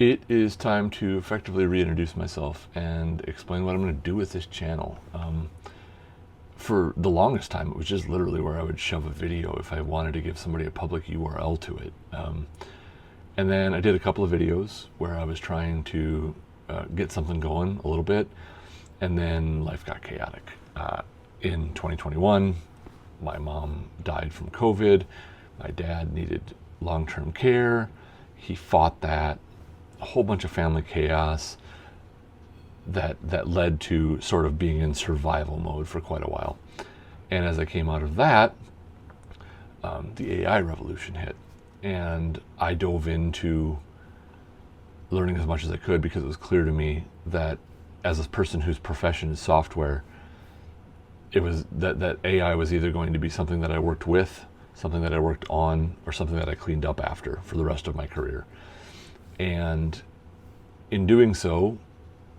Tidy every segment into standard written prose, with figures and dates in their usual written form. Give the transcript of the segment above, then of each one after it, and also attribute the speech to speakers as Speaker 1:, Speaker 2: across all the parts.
Speaker 1: It is time to effectively reintroduce myself and explain what I'm going to do with this channel. For the longest time, it was just literally where I would shove a video if I wanted to give somebody a public URL to it. And then I did a couple of videos where I was trying to get something going a little bit, and then life got chaotic. In 2021, my mom died from COVID. My dad needed long-term care. He fought that. A whole bunch of family chaos that led to sort of being in survival mode for quite a while. And as I came out of that, the AI revolution hit. And I dove into learning as much as I could because it was clear to me that as a person whose profession is software, it was that AI was either going to be something that I worked with, something that I worked on, or something that I cleaned up after for the rest of my career. And in doing so,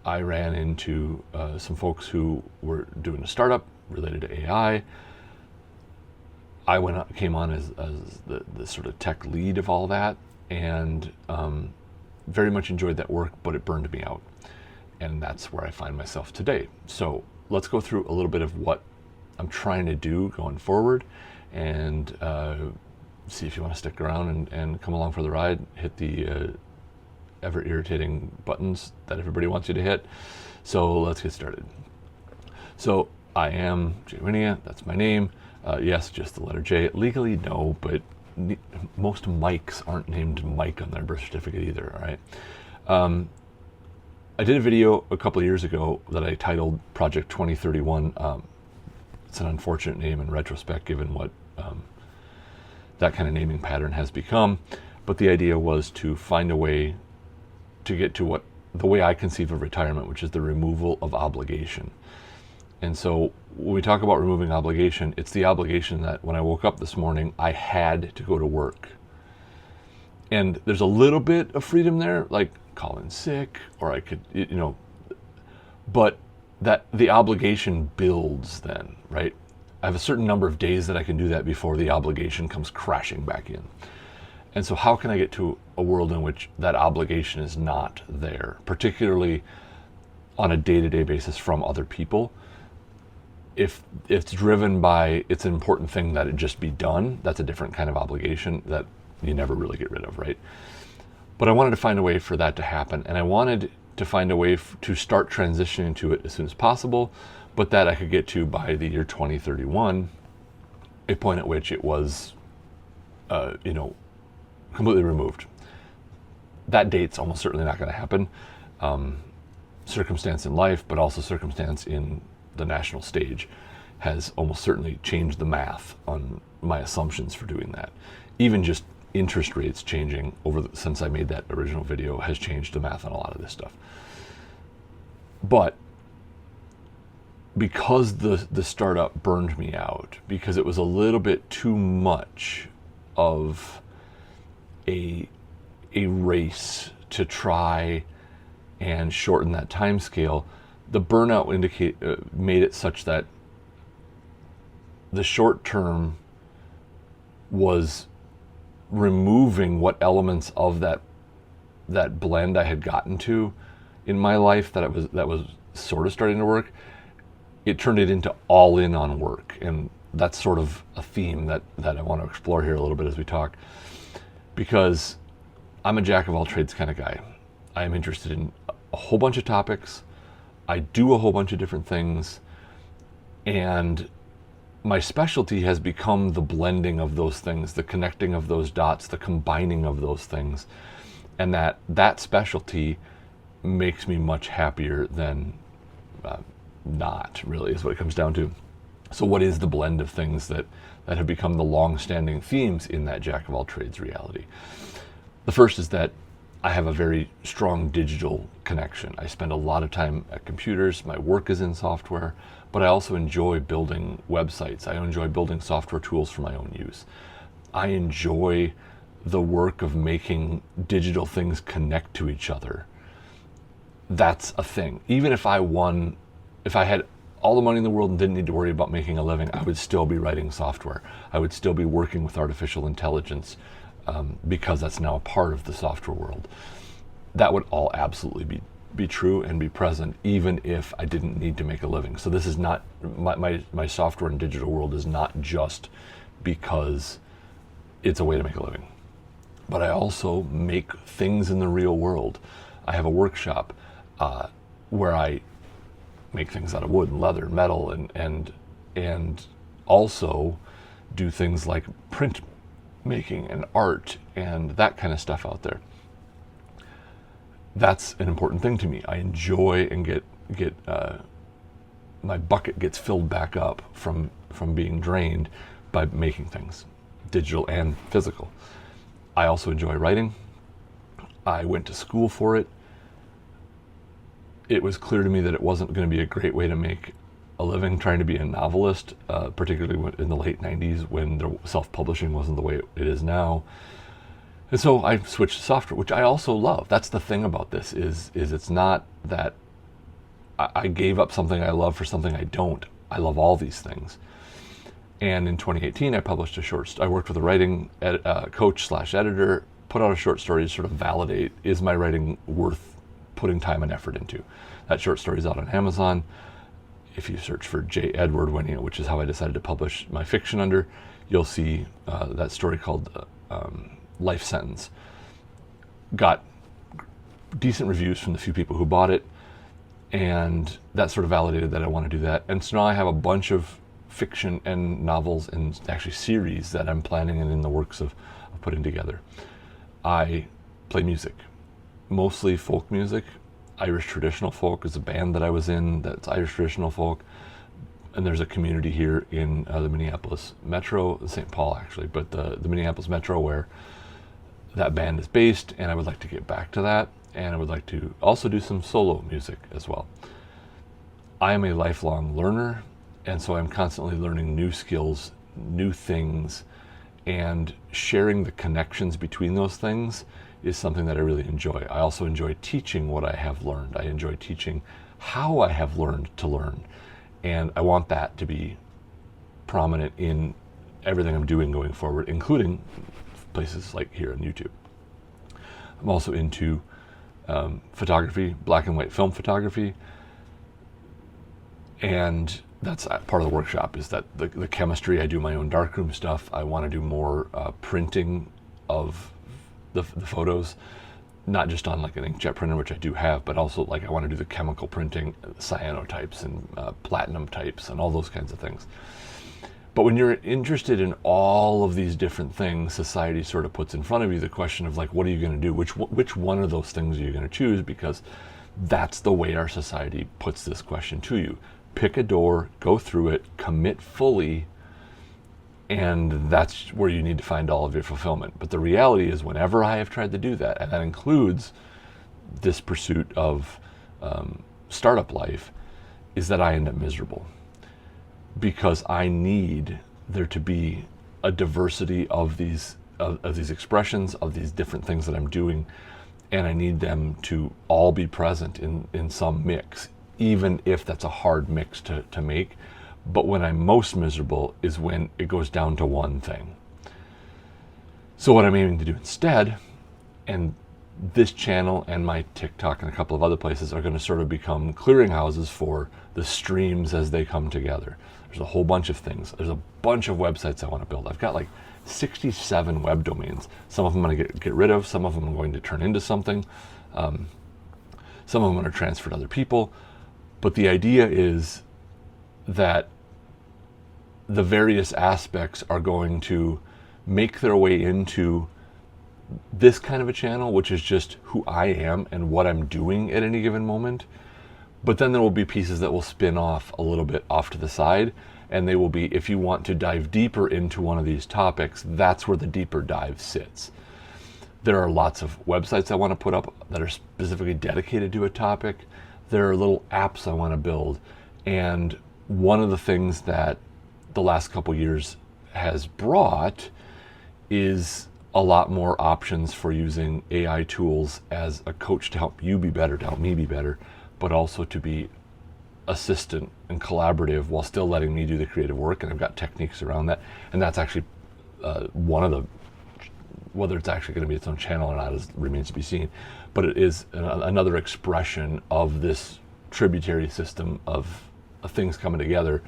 Speaker 1: I ran into some folks who were doing a startup related to AI. I came on as the sort of tech lead of all that, and very much enjoyed that work, but it burned me out. And that's where I find myself today. So let's go through a little bit of what I'm trying to do going forward, and see if you want to stick around and come along for the ride. Hit the ever irritating buttons that everybody wants you to hit. So let's get started. So I am Jay Winia, that's my name. Yes, just the letter J. Legally, no, but most Mikes aren't named Mike on their birth certificate either, all right? I did a video a couple of years ago that I titled Project 2031. It's an unfortunate name in retrospect, given what that kind of naming pattern has become. But the idea was to find a way to get to the way I conceive of retirement, which is the removal of obligation. And so when we talk about removing obligation, it's the obligation that when I woke up this morning, I had to go to work. And there's a little bit of freedom there, like call in sick, or I could, but that the obligation builds then, right? I have a certain number of days that I can do that before the obligation comes crashing back in. And so how can I get to a world in which that obligation is not there, particularly on a day-to-day basis from other people? If it's driven by it's an important thing that it just be done, that's a different kind of obligation that you never really get rid of, right? But I wanted to find a way for that to happen, and I wanted to find a way to start transitioning to it as soon as possible, but that I could get to by the year 2031, a point at which it was, completely removed. That date's almost certainly not going to happen. Circumstance in life, but also circumstance in the national stage, has almost certainly changed the math on my assumptions for doing that. Even just interest rates changing since I made that original video has changed the math on a lot of this stuff. But because the startup burned me out, because it was a little bit too much of a race to try and shorten that time scale, the burnout made it such that the short term was removing what elements of that blend I had gotten to in my life that was sort of starting to work. It turned it into all in on work, and that's sort of a theme that I want to explore here a little bit as we talk, because I'm a jack of all trades kind of guy. I'm interested in a whole bunch of topics. I do a whole bunch of different things, and my specialty has become the blending of those things, the connecting of those dots, the combining of those things, and that specialty makes me much happier than not, really, is what it comes down to. So what is the blend of things that have become the long-standing themes in that jack of all trades reality? The first is that I have a very strong digital connection. I spend a lot of time at computers. My work is in software, but I also enjoy building websites. I enjoy building software tools for my own use. I enjoy the work of making digital things connect to each other. That's a thing. Even if I had all the money in the world and didn't need to worry about making a living, I would still be writing software. I would still be working with artificial intelligence, because that's now a part of the software world. that would all absolutely be true and be present, even if I didn't need to make a living. So this is not, my software and digital world is not just because it's a way to make a living. But I also make things in the real world. I have a workshop where I make things out of wood and leather, metal, and also do things like print making and art and that kind of stuff out there. That's an important thing to me. I enjoy and get my bucket gets filled back up from being drained by making things, digital and physical. I also enjoy writing. I went to school for it. It was clear to me that it wasn't going to be a great way to make a living trying to be a novelist, particularly in the late 90s when the self-publishing wasn't the way it is now. And so I switched to software, which I also love. That's the thing about this is it's not that I gave up something I love for something I don't. I love all these things. And in 2018, I published I worked with a writing coach / editor, put out a short story to sort of validate, is my writing worth putting time and effort into? That short story is out on Amazon. If you search for J. Edward Winnie, which is how I decided to publish my fiction under, you'll see that story called Life Sentence. Got decent reviews from the few people who bought it, and that sort of validated that I want to do that. And so now I have a bunch of fiction and novels and actually series that I'm planning and in the works of putting together. I play music, mostly folk music. Irish traditional folk is a band that I was in that's Irish traditional folk, and there's a community here in the Minneapolis Metro, St. Paul actually, but the Minneapolis Metro where that band is based, and I would like to get back to that, and I would like to also do some solo music as well. I am a lifelong learner, and so I'm constantly learning new skills, new things, and sharing the connections between those things is something that I really enjoy. I also enjoy teaching what I have learned. I enjoy teaching how I have learned to learn, and I want that to be prominent in everything I'm doing going forward, including places like here on YouTube. I'm also into photography, black and white film photography, and that's part of the workshop is that the chemistry. I do my own darkroom stuff. I want to do more printing of the photos, not just on like an inkjet printer, which I do have, but also like I want to do the chemical printing, cyanotypes and platinum types and all those kinds of things. But when you're interested in all of these different things, society sort of puts in front of you the question of like, what are you going to do? Which one of those things are you going to choose? Because that's the way our society puts this question to you. Pick a door, go through it, commit fully, and that's where you need to find all of your fulfillment. But the reality is whenever I have tried to do that, and that includes this pursuit of startup life, is that I end up miserable. Because I need there to be a diversity of these expressions, of these different things that I'm doing, and I need them to all be present in some mix, even if that's a hard mix to make. But when I'm most miserable is when it goes down to one thing. So what I'm aiming to do instead, and this channel and my TikTok and a couple of other places are going to sort of become clearinghouses for the streams as they come together. There's a whole bunch of things. There's a bunch of websites I want to build. I've got like 67 web domains. Some of them I'm going to get rid of. Some of them I'm going to turn into something. Some of them I'm going to transfer to other people. But the idea is that the various aspects are going to make their way into this kind of a channel, which is just who I am and what I'm doing at any given moment. But then there will be pieces that will spin off a little bit off to the side, and they will be, if you want to dive deeper into one of these topics, that's where the deeper dive sits. There are lots of websites I want to put up that are specifically dedicated to a topic. There are little apps I want to build. And one of the things that the last couple years has brought is a lot more options for using AI tools as a coach to help you be better, to help me be better, but also to be assistant and collaborative while still letting me do the creative work. And I've got techniques around that. And that's actually one of the Whether it's actually going to be its own channel or not remains to be seen. But it is another expression of this tributary system of things coming together,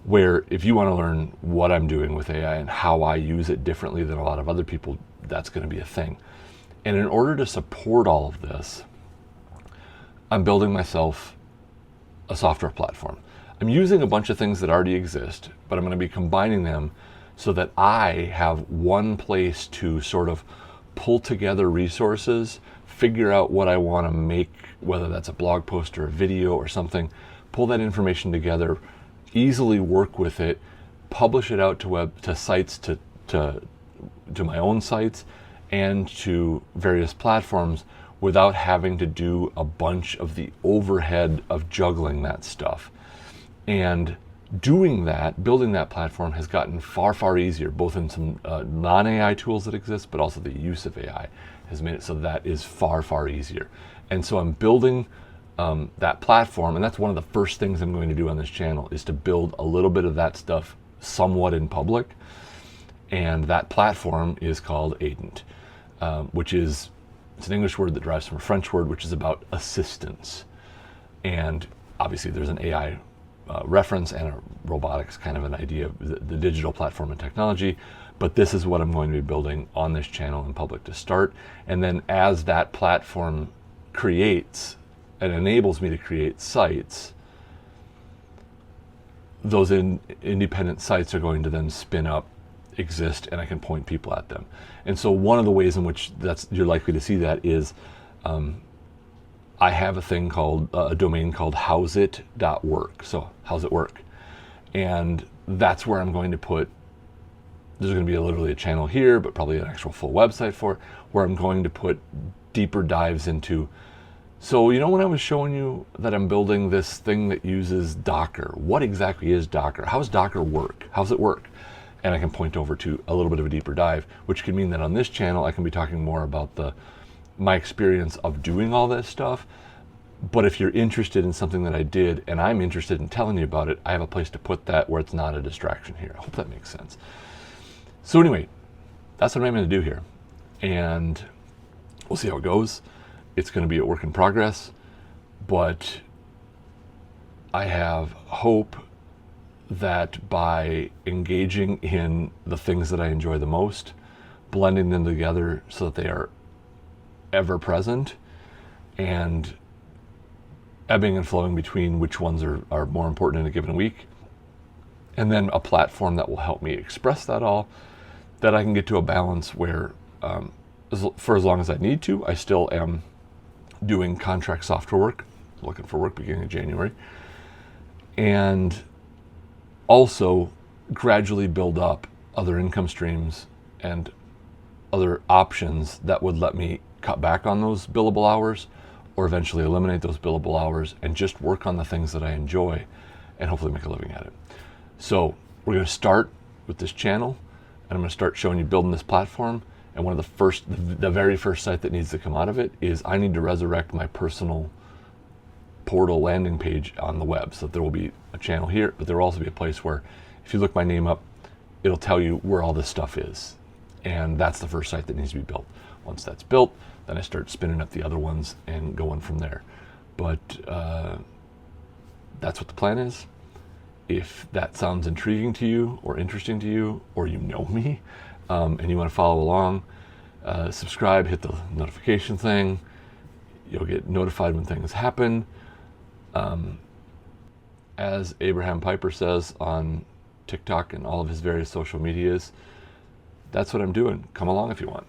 Speaker 1: where if you want to learn what I'm doing with AI and how I use it differently than a lot of other people, that's going to be a thing. And in order to support all of this, I'm building myself a software platform. I'm using a bunch of things that already exist, but I'm going to be combining them so that I have one place to sort of pull together resources, figure out what I want to make, whether that's a blog post or a video or something, pull that information together, easily work with it, publish it out to sites, to my own sites and to various platforms without having to do a bunch of the overhead of juggling that stuff. And doing that, building that platform has gotten far, far easier, both in some non-AI tools that exist, but also the use of AI has made it so that is far, far easier. And so I'm building that platform, and that's one of the first things I'm going to do on this channel, is to build a little bit of that stuff somewhat in public. And that platform is called Aident, which is, it's an English word that derives from a French word, which is about assistance. And obviously there's an AI reference and a robotics kind of an idea of the digital platform and technology. But this is what I'm going to be building on this channel in public to start. And then as that platform creates and enables me to create sites, those independent sites are going to then spin up, exist, and I can point people at them. And so one of the ways in which you're likely to see that is I have a thing called a domain called howsit.work. So how's it work? And that's where I'm going to put, there's going to be literally a channel here, but probably an actual full website for it, where I'm going to put deeper dives into, so you know when I was showing you that I'm building this thing that uses Docker, what exactly is Docker? How does Docker work? How's it work? And I can point over to a little bit of a deeper dive, which can mean that on this channel I can be talking more about my experience of doing all this stuff. But if you're interested in something that I did and I'm interested in telling you about it, I have a place to put that where it's not a distraction here. I hope that makes sense. So anyway, that's what I'm going to do here. And we'll see how it goes. It's going to be a work in progress, but I have hope that by engaging in the things that I enjoy the most, blending them together so that they are ever present and ebbing and flowing between which ones are more important in a given week, and then a platform that will help me express that all, that I can get to a balance where for as long as I need to, I still am doing contract software work, looking for work beginning of January, and also gradually build up other income streams and other options that would let me cut back on those billable hours or eventually eliminate those billable hours and just work on the things that I enjoy and hopefully make a living at it. So we're going to start with this channel, and I'm going to start showing you building this platform. And one of the very first site that needs to come out of it is I need to resurrect my personal portal landing page on the web. So there will be a channel here, but there will also be a place where if you look my name up, it'll tell you where all this stuff is. And that's the first site that needs to be built. Once that's built, then I start spinning up the other ones and going from there. But that's what the plan is. If that sounds intriguing to you or interesting to you, or you know me, and you want to follow along, subscribe, hit the notification thing. You'll get notified when things happen. As Abraham Piper says on TikTok and all of his various social medias, that's what I'm doing. Come along if you want.